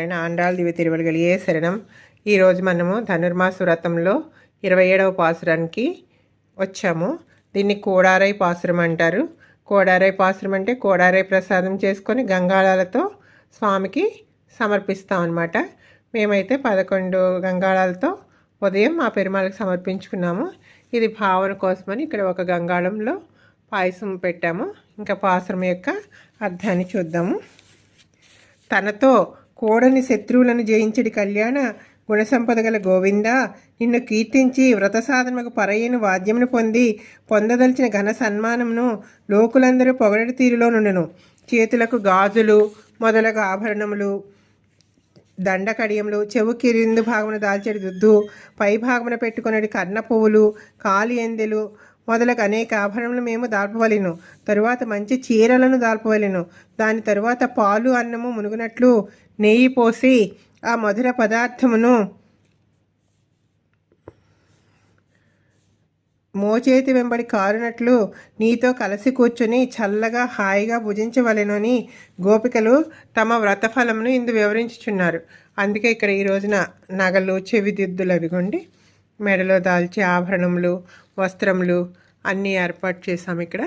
ఆయన ఆండాళ్ దివ్య తిరువలుగలిగే శరణం. ఈరోజు మనము ధనుర్మాస వ్రతంలో 27వ పాసురానికి వచ్చాము. దీన్ని కోడారై పాసురం అంటారు. కోడారై పాసురం అంటే కోడారై ప్రసాదం చేసుకొని గంగాళాలతో స్వామికి సమర్పిస్తాం అన్నమాట. మేమైతే 11 గంగాళాలతో ఉదయం మా పెరుమాళ్ళకి సమర్పించుకున్నాము. ఇది భావన కోసమని ఇక్కడ ఒక గంగాళంలో పాయసం పెట్టాము. ఇంకా పాసురం యొక్క అర్థాన్ని చూద్దాము. తనతో కోడని శత్రువులను జయించడి కళ్యాణ గుణసంపద గల గోవింద, నిన్ను కీర్తించి వ్రత సాధనకు పరయ్యను వాద్యమును పొందదలిచిన ఘన సన్మానమును లోకులందరూ పొగడటి తీరులో నుండును. చేతులకు గాజులు మొదలగు ఆభరణములు, దండకడియములు, చెవు కిరిందు భాగమున దాల్చెడి దుద్దు, పై భాగమున పెట్టుకునేటి కర్ణ పువ్వులు, కాలి ఎందెలు మొదలగు అనేక ఆభరణములు మేము దాల్పవలెను. తరువాత మంచి చీరలను దాల్పవలెను. దాని తరువాత పాలు అన్నము మునుగునట్లు నెయ్యి పోసి ఆ మధుర పదార్థమును మోచేతి వెంబడి కారునట్లు నీతో కలిసి కూర్చొని చల్లగా హాయిగా భుజించవలెను అని గోపికలు తమ వ్రతఫలమును ఇందు వివరించుచున్నారు. అందుకే ఇక్కడ ఈ రోజున నగలు, చెవిదిద్దులు అవిగోండి, మెడలో దాల్చే ఆభరణములు, వస్త్రములు అన్నీ ఏర్పాటు చేశాము. ఇక్కడ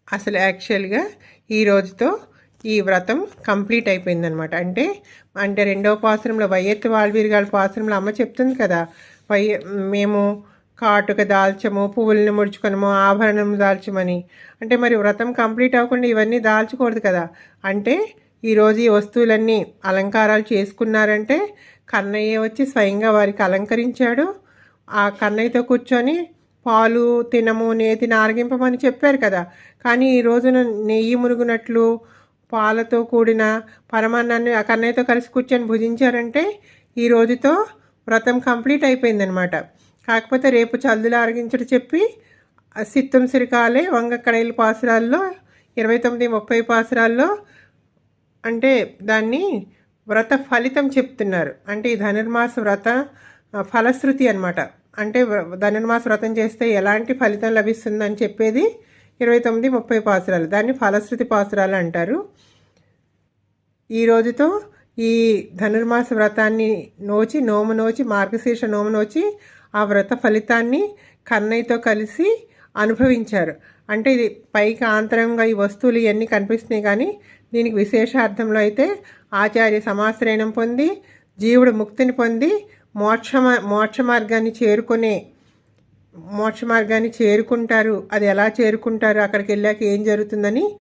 అసలు యాక్చువల్గా ఈ రోజుతో ఈ వ్రతం కంప్లీట్ అయిపోయిందనమాట. అంటే రెండవ పాసురంలో వయ్యెత్తు వాల్వీరుగాల పాసురంలో అమ్మ చెప్తుంది కదా, మేము కాటుక దాల్చము, పువ్వులను ముడుచుకొనము, ఆభరణం దాల్చమని. అంటే మరి వ్రతం కంప్లీట్ అవ్వకుండా ఇవన్నీ దాల్చకూడదు కదా. అంటే ఈరోజు ఈ వస్తువులన్నీ అలంకారాలు చేసుకున్నారంటే కన్నయ్య వచ్చి స్వయంగా వారికి అలంకరించాడు. ఆ కన్నయ్యతో కూర్చొని పాలు తినము, నేతిని ఆరగింపమని చెప్పారు కదా. కానీ ఈ రోజున నెయ్యి మురుగునట్లు పాలతో కూడిన పరమాన్నాన్ని ఆ కన్నయ్యతో కలిసి కూర్చొని భుజించారంటే ఈ రోజుతో వ్రతం కంప్లీట్ అయిపోయిందనమాట. కాకపోతే రేపు చల్దులు ఆరగించడం చెప్పి సిత్తం సిరికాలే వంగ కడైల పాసురాల్లో 29, 30 పాసురాల్లో అంటే దాన్ని వ్రత ఫలితం చెప్తున్నారు. అంటే ఈ ధనుర్మాస వ్రత ఫలశ్రుతి అనమాట. అంటే ధనుర్మాస వ్రతం చేస్తే ఎలాంటి ఫలితం లభిస్తుందని చెప్పేది 29, 30 పాసురాలు. దాన్ని ఫలశ్రుతి పాసురాలు అంటారు. ఈ రోజుతో ఈ ధనుర్మాస వ్రతాన్ని నోము నోచి మార్గశీర్ష నోము నోచి ఆ వ్రత ఫలితాన్ని కన్నయ్యతో కలిసి అనుభవించారు. అంటే ఇది పైకి ఆంతరంగా ఈ వస్తువులు ఇవన్నీ కనిపిస్తున్నాయి, కానీ దీనికి విశేషార్థంలో అయితే ఆచార్య సమాశ్రయణం పొంది జీవుడు ముక్తిని పొంది మోక్ష మార్గాన్ని చేరుకుంటారు. అది ఎలా చేరుకుంటారు, అక్కడికి వెళ్ళాక ఏం జరుగుతుందని